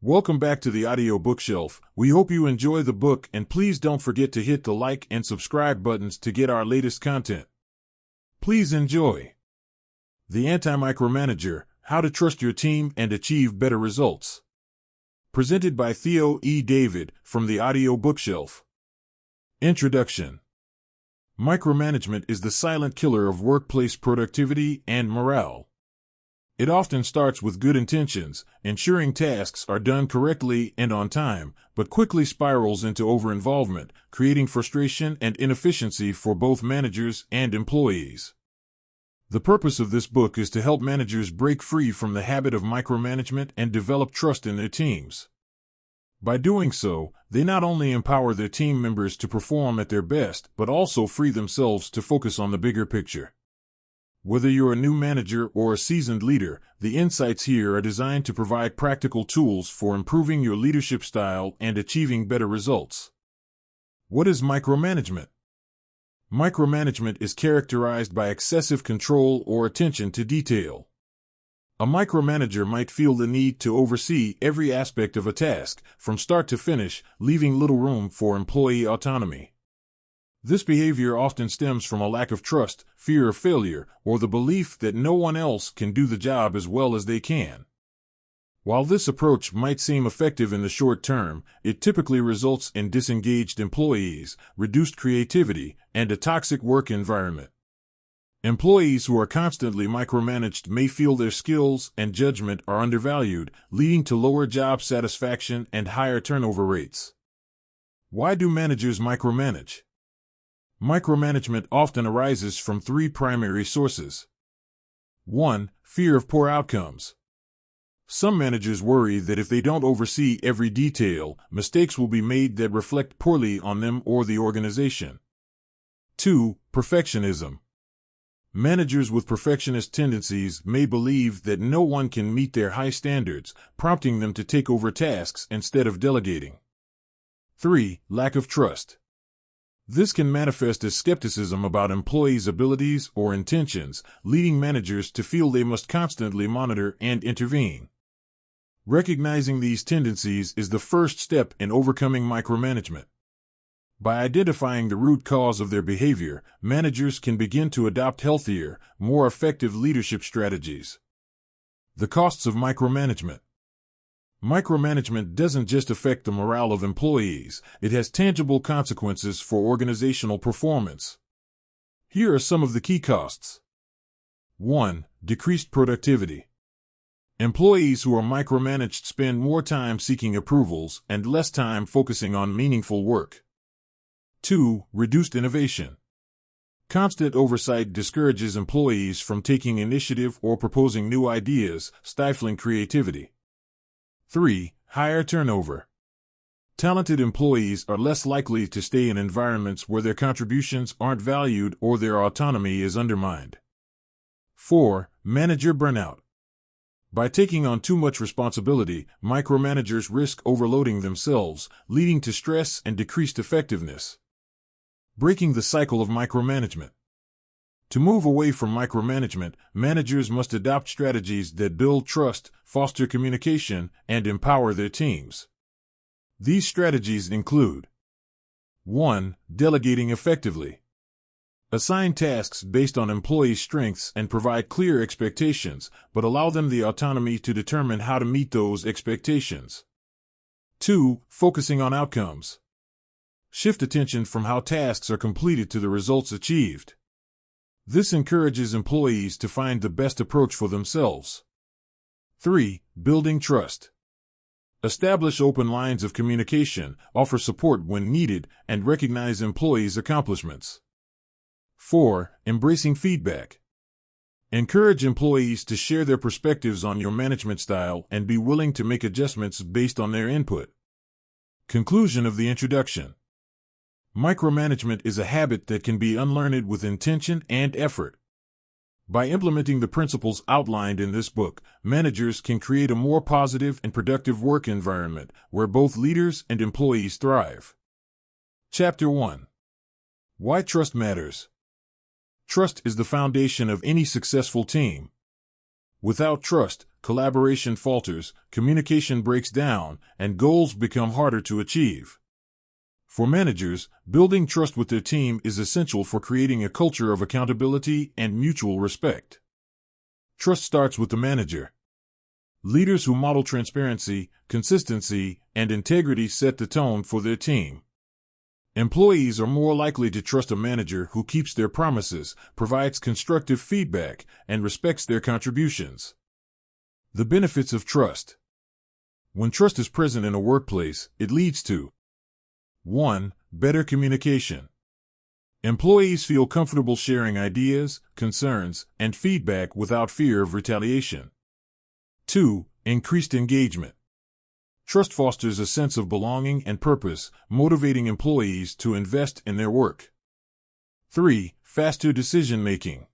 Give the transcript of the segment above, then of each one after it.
Welcome back to the audio bookshelf. We hope you enjoy the book, and please don't forget to hit the like and subscribe buttons to get our latest content. Please enjoy. The Anti-Micromanager: How to Trust Your Team and Achieve Better Results. Presented by Theo E. David from the audio bookshelf. Introduction. Micromanagement is the silent killer of workplace productivity and morale. It often starts with good intentions, ensuring tasks are done correctly and on time, but quickly spirals into over-involvement, creating frustration and inefficiency for both managers and employees. The purpose of this book is to help managers break free from the habit of micromanagement and develop trust in their teams. By doing so, they not only empower their team members to perform at their best, but also free themselves to focus on the bigger picture. Whether you're a new manager or a seasoned leader, the insights here are designed to provide practical tools for improving your leadership style and achieving better results. What is micromanagement? Micromanagement is characterized by excessive control or attention to detail. A micromanager might feel the need to oversee every aspect of a task, from start to finish, leaving little room for employee autonomy. This behavior often stems from a lack of trust, fear of failure, or the belief that no one else can do the job as well as they can. While this approach might seem effective in the short term, it typically results in disengaged employees, reduced creativity, and a toxic work environment. Employees who are constantly micromanaged may feel their skills and judgment are undervalued, leading to lower job satisfaction and higher turnover rates. Why do managers micromanage? Micromanagement often arises from three primary sources. 1. Fear of poor outcomes. Some managers worry that if they don't oversee every detail, mistakes will be made that reflect poorly on them or the organization. 2. Perfectionism. Managers with perfectionist tendencies may believe that no one can meet their high standards, prompting them to take over tasks instead of delegating. 3. Lack of trust. This can manifest as skepticism about employees' abilities or intentions, leading managers to feel they must constantly monitor and intervene. Recognizing these tendencies is the first step in overcoming micromanagement. By identifying the root cause of their behavior, managers can begin to adopt healthier, more effective leadership strategies. The costs of micromanagement. Micromanagement doesn't just affect the morale of employees, it has tangible consequences for organizational performance. Here are some of the key costs. 1. Decreased productivity. Employees who are micromanaged spend more time seeking approvals and less time focusing on meaningful work. 2. Reduced innovation. Constant oversight discourages employees from taking initiative or proposing new ideas, stifling creativity. 3. Higher turnover. Talented employees are less likely to stay in environments where their contributions aren't valued or their autonomy is undermined. 4. Manager burnout. By taking on too much responsibility, micromanagers risk overloading themselves, leading to stress and decreased effectiveness. Breaking the cycle of micromanagement. To move away from micromanagement, managers must adopt strategies that build trust, foster communication, and empower their teams. These strategies include: 1. Delegating effectively. Assign tasks based on employee strengths and provide clear expectations, but allow them the autonomy to determine how to meet those expectations. 2. Focusing on outcomes. Shift attention from how tasks are completed to the results achieved. This encourages employees to find the best approach for themselves. 3. Building trust. Establish open lines of communication, offer support when needed, and recognize employees' accomplishments. 4. Embracing feedback. Encourage employees to share their perspectives on your management style and be willing to make adjustments based on their input. Conclusion of the introduction. Micromanagement is a habit that can be unlearned with intention and effort. By implementing the principles outlined in this book, managers can create a more positive and productive work environment where both leaders and employees thrive. Chapter 1. Why Trust Matters. Trust is the foundation of any successful team. Without trust, collaboration falters, communication breaks down, and goals become harder to achieve. For managers, building trust with their team is essential for creating a culture of accountability and mutual respect. Trust starts with the manager. Leaders who model transparency, consistency, and integrity set the tone for their team. Employees are more likely to trust a manager who keeps their promises, provides constructive feedback, and respects their contributions. The benefits of trust. When trust is present in a workplace, it leads to 1. Better communication. Employees feel comfortable sharing ideas, concerns, and feedback without fear of retaliation. 2. Increased engagement. Trust fosters a sense of belonging and purpose, motivating employees to invest in their work. 3. Faster decision-making.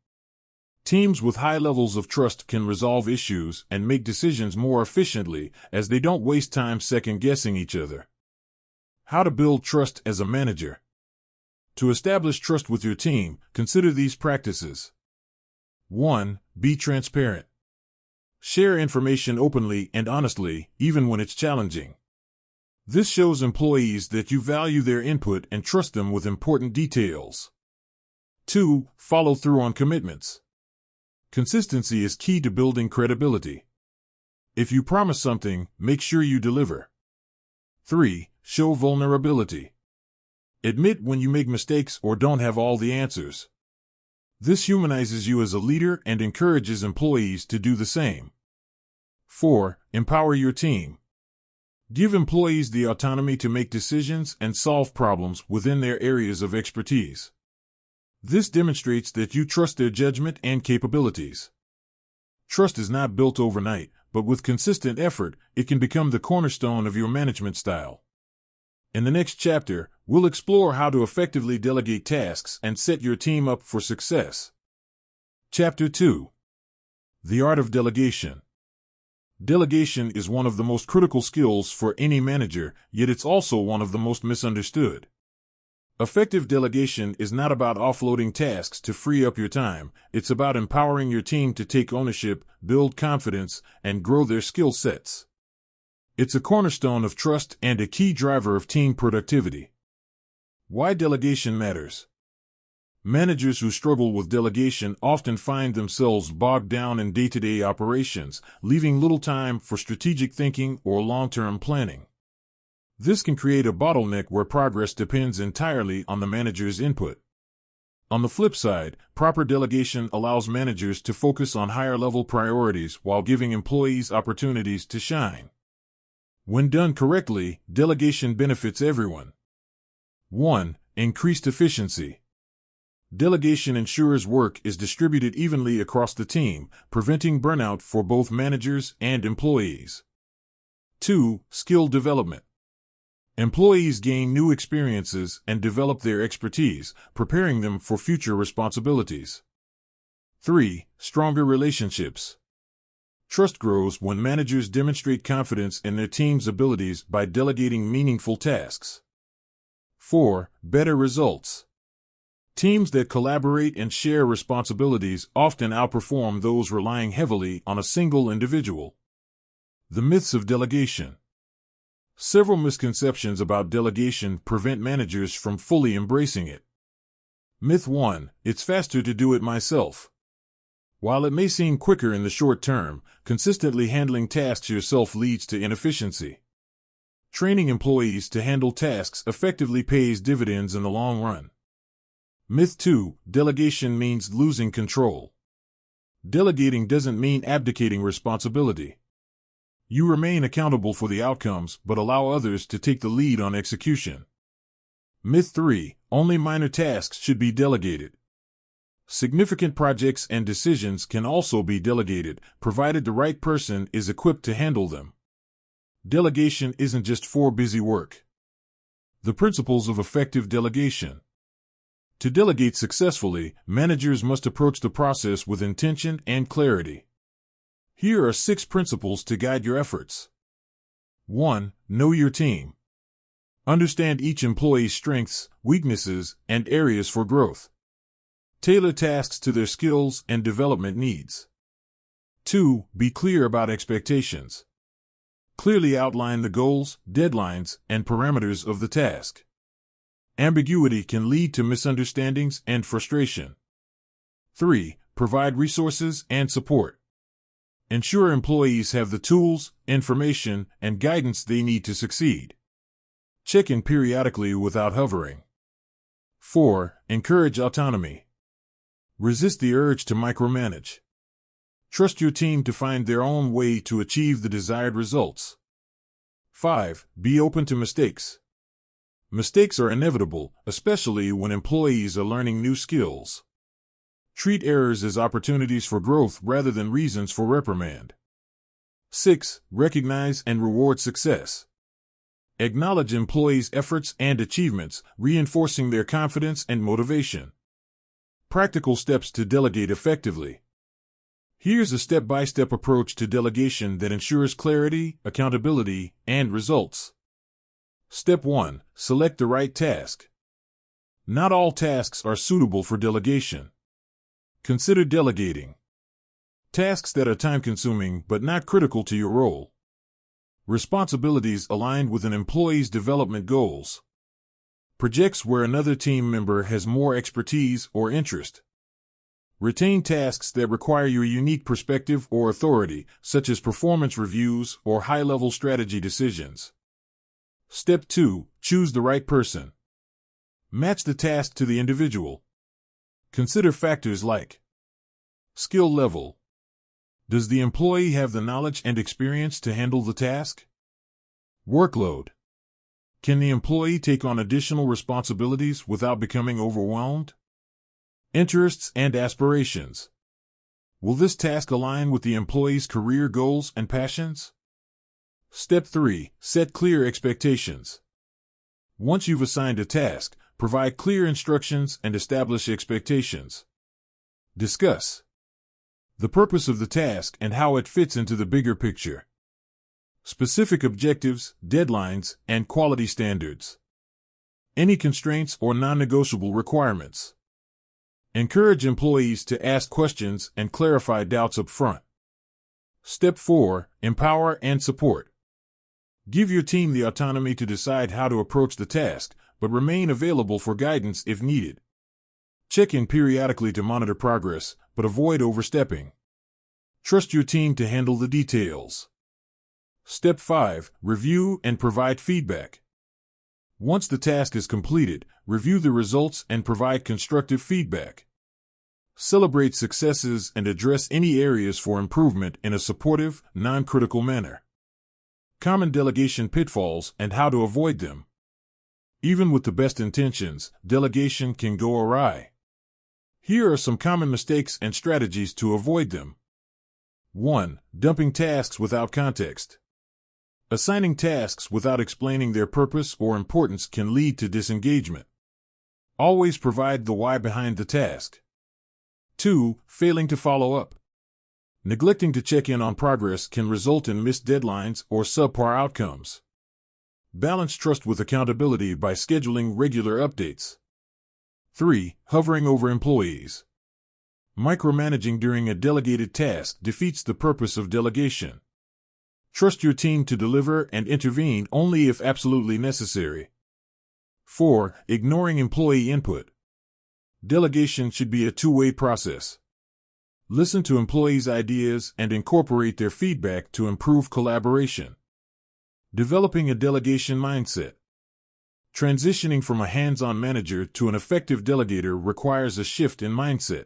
Teams with high levels of trust can resolve issues and make decisions more efficiently, as they don't waste time second-guessing each other. How to build trust as a manager. To establish trust with your team, consider these practices. 1. Be transparent. Share information openly and honestly, even when it's challenging. This shows employees that you value their input and trust them with important details. 2. Follow through on commitments. Consistency is key to building credibility. If you promise something, make sure you deliver. 3. Show vulnerability. Admit when you make mistakes or don't have all the answers. This humanizes you as a leader and encourages employees to do the same. 4. Empower your team. Give employees the autonomy to make decisions and solve problems within their areas of expertise. This demonstrates that you trust their judgment and capabilities. Trust is not built overnight, but with consistent effort, it can become the cornerstone of your management style. In the next chapter, we'll explore how to effectively delegate tasks and set your team up for success. Chapter 2. The Art of Delegation. Delegation is one of the most critical skills for any manager, yet it's also one of the most misunderstood. Effective delegation is not about offloading tasks to free up your time, it's about empowering your team to take ownership, build confidence, and grow their skill sets. It's a cornerstone of trust and a key driver of team productivity. Why delegation matters. Managers who struggle with delegation often find themselves bogged down in day-to-day operations, leaving little time for strategic thinking or long-term planning. This can create a bottleneck where progress depends entirely on the manager's input. On the flip side, proper delegation allows managers to focus on higher-level priorities while giving employees opportunities to shine. When done correctly, delegation benefits everyone. 1. Increased efficiency. Delegation ensures work is distributed evenly across the team, preventing burnout for both managers and employees. 2. Skill development. Employees gain new experiences and develop their expertise, preparing them for future responsibilities. 3. Stronger relationships. Trust grows when managers demonstrate confidence in their team's abilities by delegating meaningful tasks. 4. Better results. Teams that collaborate and share responsibilities often outperform those relying heavily on a single individual. The myths of delegation. Several misconceptions about delegation prevent managers from fully embracing it. Myth 1. It's faster to do it myself. While it may seem quicker in the short term, consistently handling tasks yourself leads to inefficiency. Training employees to handle tasks effectively pays dividends in the long run. Myth 2. Delegation means losing control. Delegating doesn't mean abdicating responsibility. You remain accountable for the outcomes but allow others to take the lead on execution. Myth 3. Only minor tasks should be delegated. Significant projects and decisions can also be delegated, provided the right person is equipped to handle them. Delegation isn't just for busy work. The principles of effective delegation. To delegate successfully, managers must approach the process with intention and clarity. Here are 6 principles to guide your efforts. 1. Know your team. Understand each employee's strengths, weaknesses, and areas for growth. Tailor tasks to their skills and development needs. 2. Be clear about expectations. Clearly outline the goals, deadlines, and parameters of the task. Ambiguity can lead to misunderstandings and frustration. 3. Provide resources and support. Ensure employees have the tools, information, and guidance they need to succeed. Check in periodically without hovering. 4. Encourage autonomy. Resist the urge to micromanage. Trust your team to find their own way to achieve the desired results. 5. Be open to mistakes. Mistakes are inevitable, especially when employees are learning new skills. Treat errors as opportunities for growth rather than reasons for reprimand. 6. Recognize and reward success. Acknowledge employees' efforts and achievements, reinforcing their confidence and motivation. Practical steps to delegate effectively. Here's a step-by-step approach to delegation that ensures clarity, accountability, and results. Step 1. Select the right task. Not all tasks are suitable for delegation. Consider delegating tasks that are time-consuming but not critical to your role. Responsibilities aligned with an employee's development goals. Projects where another team member has more expertise or interest. Retain tasks that require your unique perspective or authority, such as performance reviews or high-level strategy decisions. Step 2. Choose the right person. Match the task to the individual. Consider factors like skill level. Does the employee have the knowledge and experience to handle the task? Workload. Can the employee take on additional responsibilities without becoming overwhelmed? Interests and aspirations. Will this task align with the employee's career goals and passions? Step 3. Set clear expectations. Once you've assigned a task, provide clear instructions and establish expectations. Discuss the purpose of the task and how it fits into the bigger picture. Specific objectives, deadlines, and quality standards. Any constraints or non-negotiable requirements. Encourage employees to ask questions and clarify doubts up front. Step 4. Empower and support. Give your team the autonomy to decide how to approach the task, but remain available for guidance if needed. Check in periodically to monitor progress, but avoid overstepping. Trust your team to handle the details. Step 5. Review and provide feedback. Once the task is completed, review the results and provide constructive feedback. Celebrate successes and address any areas for improvement in a supportive, non-critical manner. Common delegation pitfalls and how to avoid them. Even with the best intentions, delegation can go awry. Here are some common mistakes and strategies to avoid them. 1. Dumping tasks without context. Assigning tasks without explaining their purpose or importance can lead to disengagement. Always provide the why behind the task. 2. Failing to follow up. Neglecting to check in on progress can result in missed deadlines or subpar outcomes. Balance trust with accountability by scheduling regular updates. 3. Hovering over employees. Micromanaging during a delegated task defeats the purpose of delegation. Trust your team to deliver and intervene only if absolutely necessary. 4. Ignoring employee input. Delegation should be a two-way process. Listen to employees' ideas and incorporate their feedback to improve collaboration. Developing a delegation mindset. Transitioning from a hands-on manager to an effective delegator requires a shift in mindset.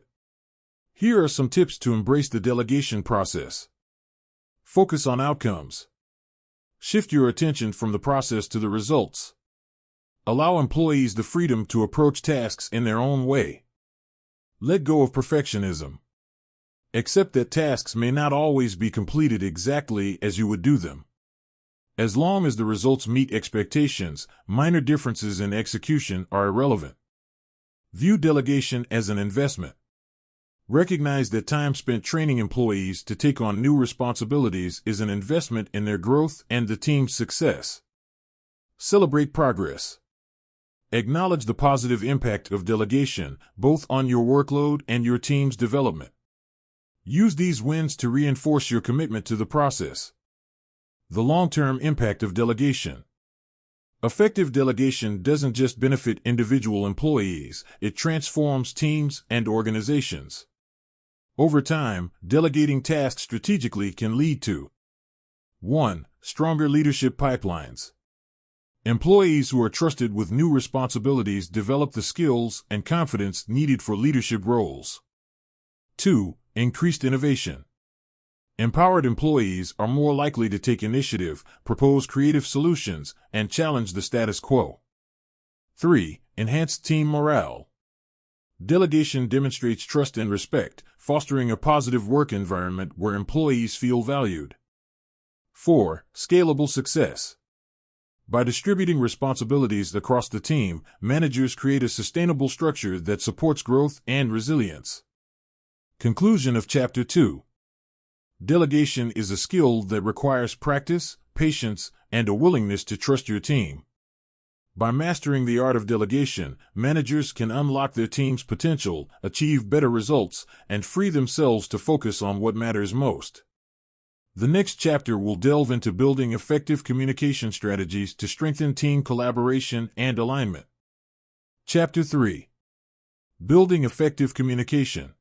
Here are some tips to embrace the delegation process. Focus on outcomes. Shift your attention from the process to the results. Allow employees the freedom to approach tasks in their own way. Let go of perfectionism. Accept that tasks may not always be completed exactly as you would do them. As long as the results meet expectations, minor differences in execution are irrelevant. View delegation as an investment. Recognize that time spent training employees to take on new responsibilities is an investment in their growth and the team's success. Celebrate progress. Acknowledge the positive impact of delegation, both on your workload and your team's development. Use these wins to reinforce your commitment to the process. The long-term impact of delegation. Effective delegation doesn't just benefit individual employees, it transforms teams and organizations. Over time, delegating tasks strategically can lead to 1. Stronger leadership pipelines. Employees who are trusted with new responsibilities develop the skills and confidence needed for leadership roles. 2. Increased innovation. Empowered employees are more likely to take initiative, propose creative solutions, and challenge the status quo. 3. Enhanced team morale. Delegation demonstrates trust and respect, fostering a positive work environment where employees feel valued. 4. Scalable success. By distributing responsibilities across the team, managers create a sustainable structure that supports growth and resilience. Conclusion of Chapter 2. Delegation is a skill that requires practice, patience, and a willingness to trust your team. By mastering the art of delegation, managers can unlock their team's potential, achieve better results, and free themselves to focus on what matters most. The next chapter will delve into building effective communication strategies to strengthen team collaboration and alignment. Chapter 3. Building effective communication.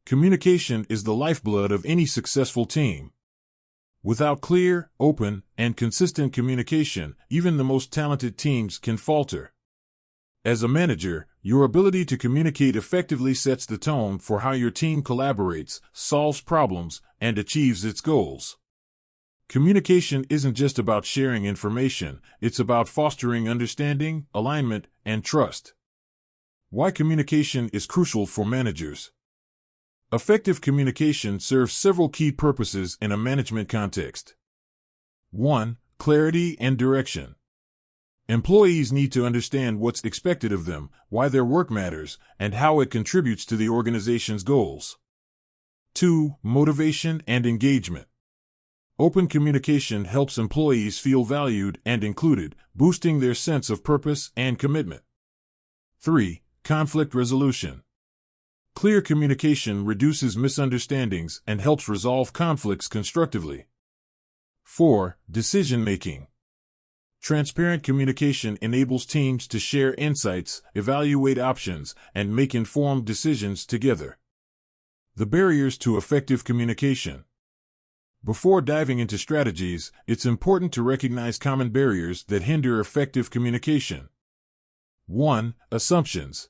Communication is the lifeblood of any successful team. Without clear, open, and consistent communication, even the most talented teams can falter. As a manager, your ability to communicate effectively sets the tone for how your team collaborates, solves problems, and achieves its goals. Communication isn't just about sharing information, it's about fostering understanding, alignment, and trust. Why communication is crucial for managers. Effective communication serves several key purposes in a management context. 1. Clarity and direction. Employees need to understand what's expected of them, why their work matters, and how it contributes to the organization's goals. 2. Motivation and engagement. Open communication helps employees feel valued and included, boosting their sense of purpose and commitment. 3. Conflict resolution. Clear communication reduces misunderstandings and helps resolve conflicts constructively. 4. Decision-making. Transparent communication enables teams to share insights, evaluate options, and make informed decisions together. The barriers to effective communication. Before diving into strategies, it's important to recognize common barriers that hinder effective communication. 1. Assumptions.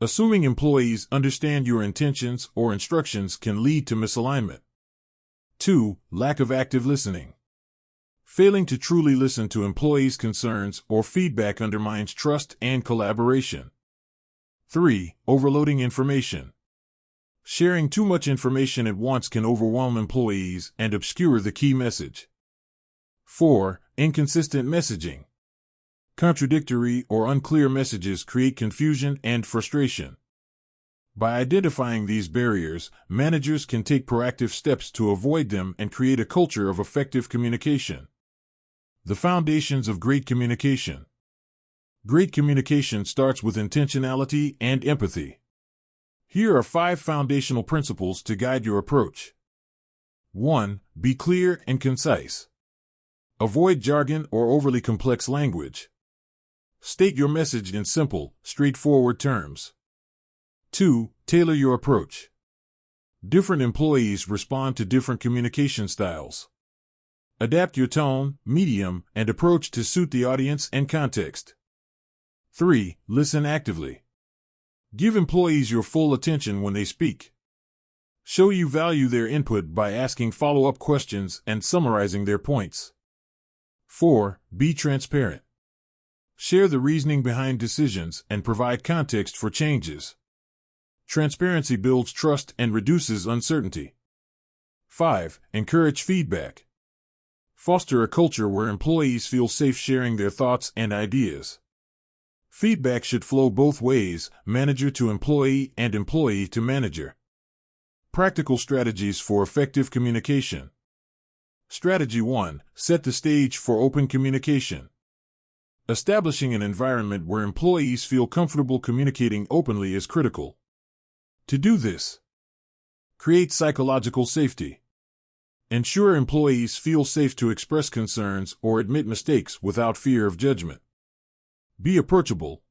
Assuming employees understand your intentions or instructions can lead to misalignment. 2. Lack of active listening. Failing to truly listen to employees' concerns or feedback undermines trust and collaboration. 3. Overloading information. Sharing too much information at once can overwhelm employees and obscure the key message. 4. Inconsistent messaging. Contradictory or unclear messages create confusion and frustration. By identifying these barriers, managers can take proactive steps to avoid them and create a culture of effective communication. The foundations of great communication. Great communication starts with intentionality and empathy. Here are 5 foundational principles to guide your approach. 1. Be clear and concise. Avoid jargon or overly complex language. State your message in simple, straightforward terms. 2. Tailor your approach. Different employees respond to different communication styles. Adapt your tone, medium, and approach to suit the audience and context. 3. Listen actively. Give employees your full attention when they speak. Show you value their input by asking follow-up questions and summarizing their points. 4. Be transparent. Share the reasoning behind decisions and provide context for changes. Transparency builds trust and reduces uncertainty. 5. Encourage feedback. Foster a culture where employees feel safe sharing their thoughts and ideas. Feedback should flow both ways, manager to employee and employee to manager. Practical strategies for effective communication. Strategy 1. Set the stage for open communication. Establishing an environment where employees feel comfortable communicating openly is critical. To do this, Create psychological safety. Ensure employees feel safe to express concerns or admit mistakes without fear of judgment. Be approachable.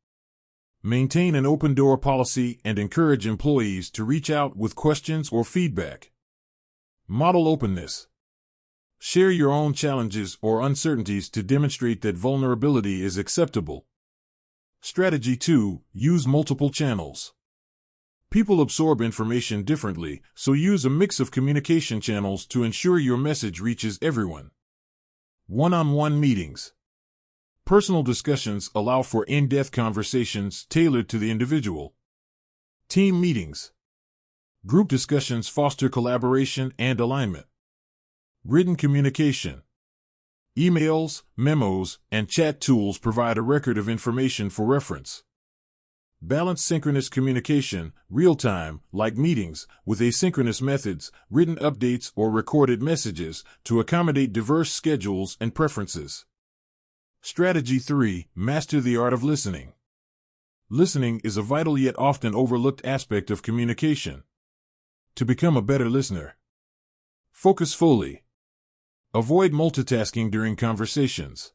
Maintain an open-door policy and encourage employees to reach out with questions or feedback. Model openness. Share your own challenges or uncertainties to demonstrate that vulnerability is acceptable. Strategy 2. Use multiple channels. People absorb information differently, so use a mix of communication channels to ensure your message reaches everyone. One-on-one meetings. Personal discussions allow for in-depth conversations tailored to the individual. Team meetings. Group discussions foster collaboration and alignment. Written communication. Emails, memos, and chat tools provide a record of information for reference. Balance synchronous communication, real-time, like meetings, with asynchronous methods, written updates or recorded messages, to accommodate diverse schedules and preferences. Strategy 3. Master the art of listening. Listening is a vital yet often overlooked aspect of communication. To become a better listener, focus fully. Avoid multitasking during conversations.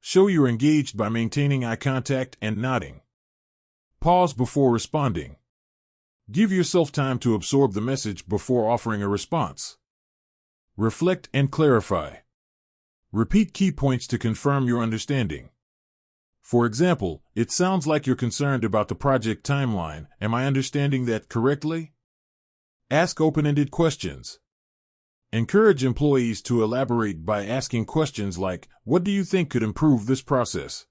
Show you're engaged by maintaining eye contact and nodding. Pause before responding. Give yourself time to absorb the message before offering a response. Reflect and clarify. Repeat key points to confirm your understanding. For example, it sounds like you're concerned about the project timeline. Am I understanding that correctly? Ask open-ended questions. Encourage employees to elaborate by asking questions like, "What do you think could improve this process?"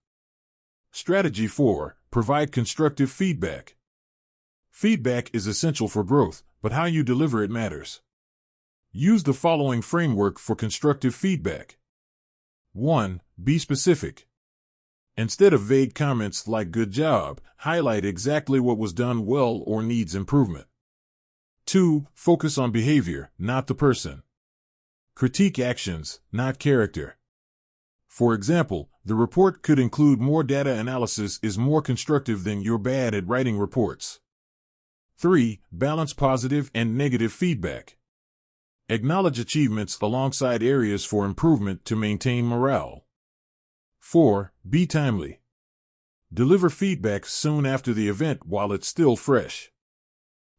Strategy 4. Provide constructive feedback. Feedback is essential for growth, but how you deliver it matters. Use the following framework for constructive feedback. 1. Be specific. Instead of vague comments like "good job," highlight exactly what was done well or needs improvement. 2. Focus on behavior, not the person. Critique actions, not character. For example, the report could include more data analysis is more constructive than "you're bad at writing reports." 3. Balance positive and negative feedback. Acknowledge achievements alongside areas for improvement to maintain morale. 4. Be timely. Deliver feedback soon after the event while it's still fresh.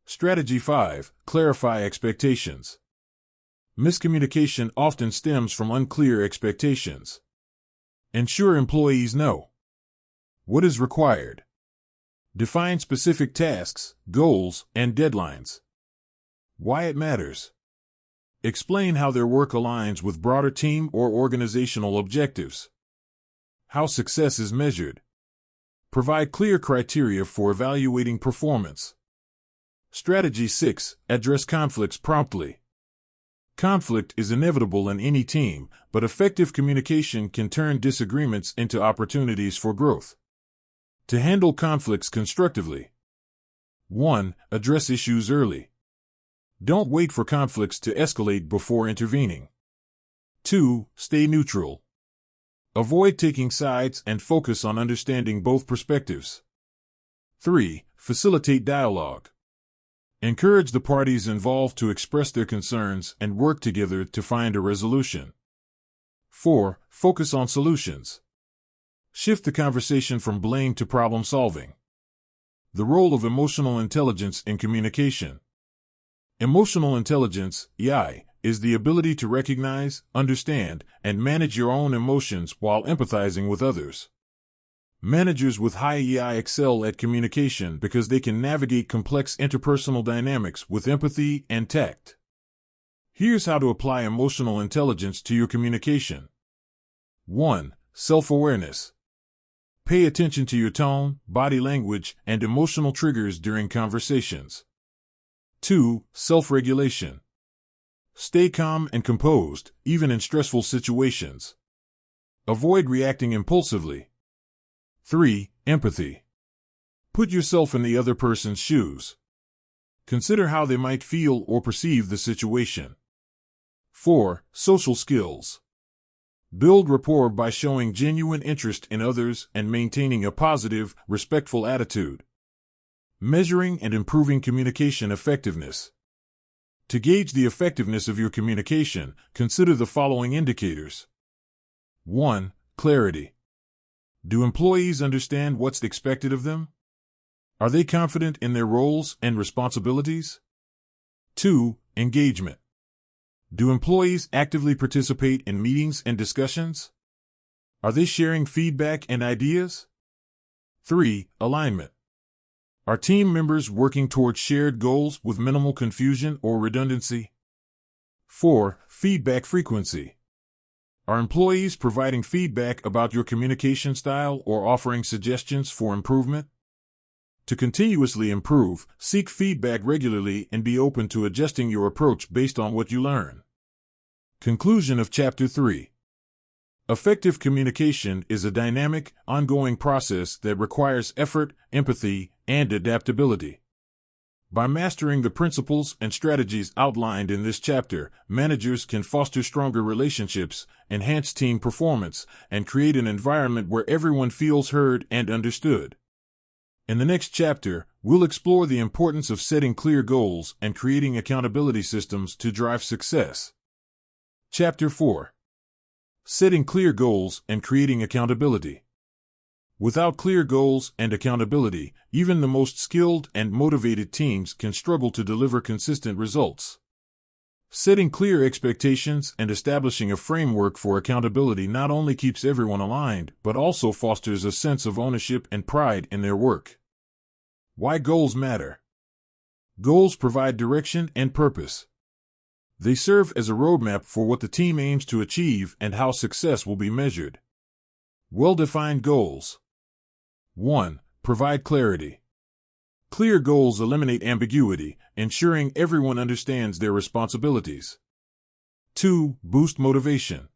Strategy 5. Clarify expectations. Miscommunication often stems from unclear expectations. Ensure employees know what is required. Define specific tasks, goals, and deadlines. Why it matters. Explain how their work aligns with broader team or organizational objectives. How success is measured. Provide clear criteria for evaluating performance. Strategy 6. Address conflicts promptly. Conflict is inevitable in any team, but effective communication can turn disagreements into opportunities for growth. To handle conflicts constructively. 1. Address issues early. Don't wait for conflicts to escalate before intervening. 2. Stay neutral. Avoid taking sides and focus on understanding both perspectives. 3. Facilitate dialogue. Encourage the parties involved to express their concerns and work together to find a resolution. 4. Focus on solutions. Shift the conversation from blame to problem solving. The role of emotional intelligence in communication. Emotional intelligence, EI, is the ability to recognize, understand, and manage your own emotions while empathizing with others. Managers with high EI excel at communication because they can navigate complex interpersonal dynamics with empathy and tact. Here's how to apply emotional intelligence to your communication. 1. Self-awareness. Pay attention to your tone, body language, and emotional triggers during conversations. 2. Self-regulation. Stay calm and composed, even in stressful situations. Avoid reacting impulsively. 3. Empathy. Put yourself in the other person's shoes. Consider how they might feel or perceive the situation. 4. Social skills. Build rapport by showing genuine interest in others and maintaining a positive, respectful attitude. Measuring and improving communication effectiveness. To gauge the effectiveness of your communication, consider the following indicators. 1. Clarity. Do employees understand what's expected of them? Are they confident in their roles and responsibilities? 2. Engagement. Do employees actively participate in meetings and discussions? Are they sharing feedback and ideas? 3. Alignment. Are team members working towards shared goals with minimal confusion or redundancy? 4. Feedback frequency. Are employees providing feedback about your communication style or offering suggestions for improvement? To continuously improve, seek feedback regularly and be open to adjusting your approach based on what you learn. Conclusion of Chapter 3. Effective communication is a dynamic, ongoing process that requires effort, empathy, and adaptability. By mastering the principles and strategies outlined in this chapter, managers can foster stronger relationships, enhance team performance, and create an environment where everyone feels heard and understood. In the next chapter, we'll explore the importance of setting clear goals and creating accountability systems to drive success. Chapter 4. Setting clear goals and creating accountability. Without clear goals and accountability, even the most skilled and motivated teams can struggle to deliver consistent results. Setting clear expectations and establishing a framework for accountability not only keeps everyone aligned, but also fosters a sense of ownership and pride in their work. Why goals matter. Goals provide direction and purpose. They serve as a roadmap for what the team aims to achieve and how success will be measured. Well-defined goals. 1. Provide clarity. Clear goals eliminate ambiguity, ensuring everyone understands their responsibilities. 2. Boost motivation.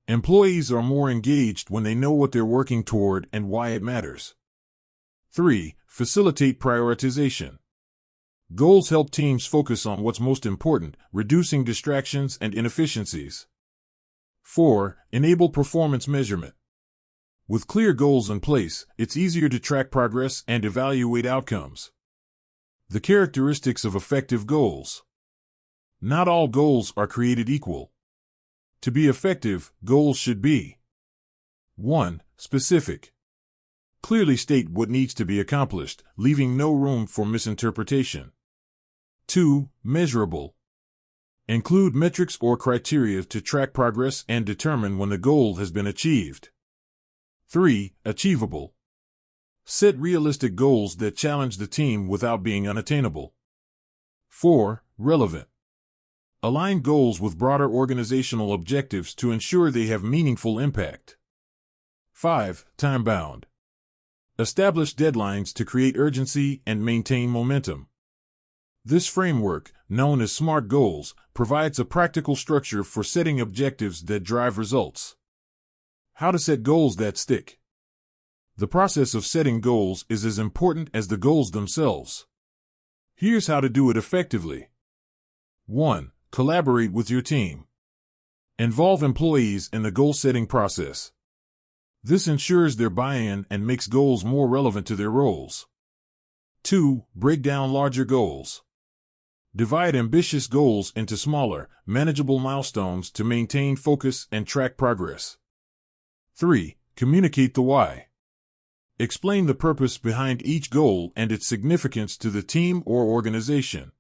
Employees are more engaged when they know what they're working toward and why it matters. 3. Facilitate prioritization. Goals help teams focus on what's most important, reducing distractions and inefficiencies. 4. Enable performance measurement. With clear goals in place, it's easier to track progress and evaluate outcomes. The characteristics of effective goals. Not all goals are created equal. To be effective, goals should be 1. Specific. Clearly state what needs to be accomplished, leaving no room for misinterpretation. 2. Measurable. Include metrics or criteria to track progress and determine when the goal has been achieved. 3. Achievable. Set realistic goals that challenge the team without being unattainable. 4. Relevant. Align goals with broader organizational objectives to ensure they have meaningful impact. 5. Time-bound. Establish deadlines to create urgency and maintain momentum. This framework, known as SMART goals, provides a practical structure for setting objectives that drive results. How to set goals that stick. The process of setting goals is as important as the goals themselves. Here's how to do it effectively. 1. Collaborate with your team. Involve employees in the goal-setting process. This ensures their buy-in and makes goals more relevant to their roles. 2. Break down larger goals. Divide ambitious goals into smaller, manageable milestones to maintain focus and track progress. 3. Communicate the why. Explain the purpose behind each goal and its significance to the team or organization.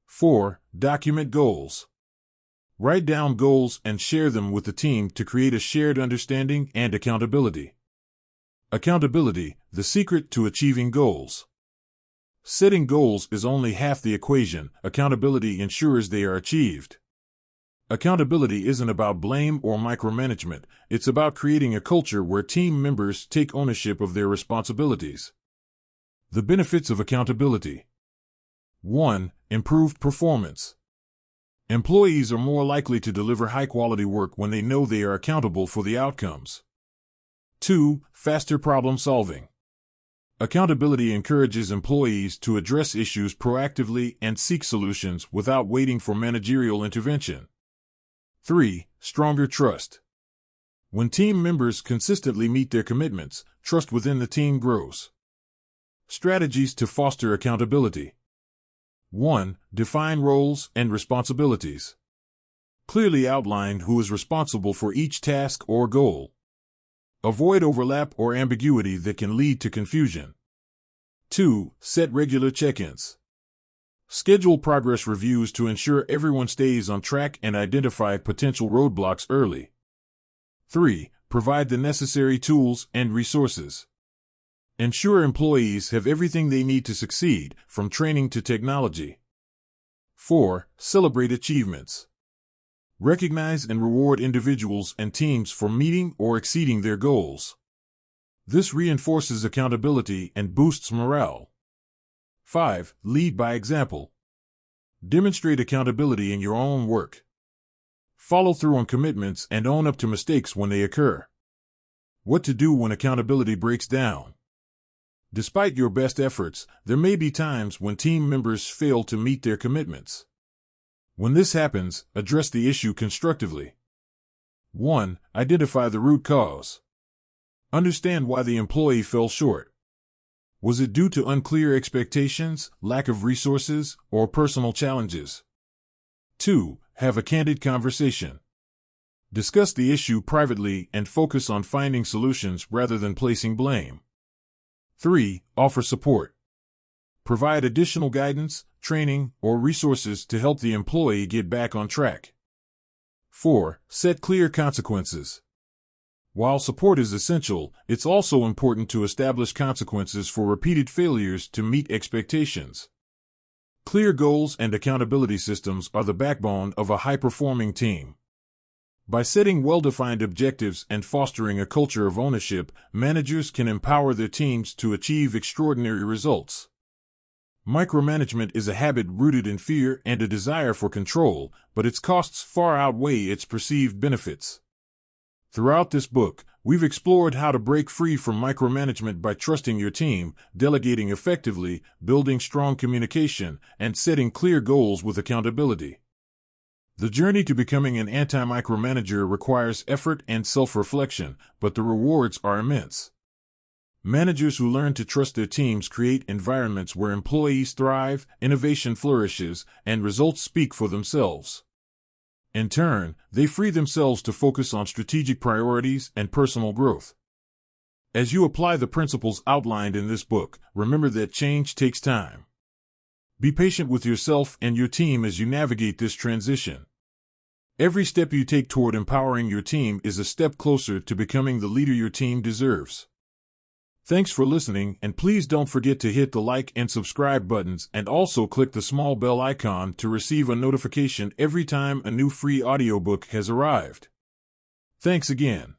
4. Document goals. Write down goals and share them with the team to create a shared understanding and accountability. Accountability, the secret to achieving goals. Setting goals is only half the equation. Accountability ensures they are achieved. Accountability isn't about blame or micromanagement. It's about creating a culture where team members take ownership of their responsibilities. The benefits of accountability. 1. Improved performance. Employees are more likely to deliver high-quality work when they know they are accountable for the outcomes. 2. Faster problem solving. Accountability encourages employees to address issues proactively and seek solutions without waiting for managerial intervention. 3. Stronger trust. When team members consistently meet their commitments, trust within the team grows. Strategies to foster accountability. 1. Define roles and responsibilities. Clearly outline who is responsible for each task or goal. Avoid overlap or ambiguity that can lead to confusion. 2. Set regular check-ins. Schedule progress reviews to ensure everyone stays on track and identify potential roadblocks early. 3. Provide the necessary tools and resources. Ensure employees have everything they need to succeed, from training to technology. 4. Celebrate achievements. Recognize and reward individuals and teams for meeting or exceeding their goals. This reinforces accountability and boosts morale. 5. Lead by example. Demonstrate accountability in your own work. Follow through on commitments and own up to mistakes when they occur. What to do when accountability breaks down. Despite your best efforts, there may be times when team members fail to meet their commitments. When this happens, address the issue constructively. 1. Identify the root cause. Understand why the employee fell short. Was it due to unclear expectations, lack of resources, or personal challenges? 2. Have a candid conversation. Discuss the issue privately and focus on finding solutions rather than placing blame. 3. Offer support. Provide additional guidance, training, or resources to help the employee get back on track. 4. Set clear consequences. While support is essential, it's also important to establish consequences for repeated failures to meet expectations. Clear goals and accountability systems are the backbone of a high-performing team. By setting well-defined objectives and fostering a culture of ownership, managers can empower their teams to achieve extraordinary results. Micromanagement is a habit rooted in fear and a desire for control, but its costs far outweigh its perceived benefits. Throughout this book, we've explored how to break free from micromanagement by trusting your team, delegating effectively, building strong communication, and setting clear goals with accountability. The journey to becoming an anti-micromanager requires effort and self-reflection, but the rewards are immense. Managers who learn to trust their teams create environments where employees thrive, innovation flourishes, and results speak for themselves. In turn, they free themselves to focus on strategic priorities and personal growth. As you apply the principles outlined in this book, remember that change takes time. Be patient with yourself and your team as you navigate this transition. Every step you take toward empowering your team is a step closer to becoming the leader your team deserves. Thanks for listening, and please don't forget to hit the like and subscribe buttons and also click the small bell icon to receive a notification every time a new free audiobook has arrived. Thanks again.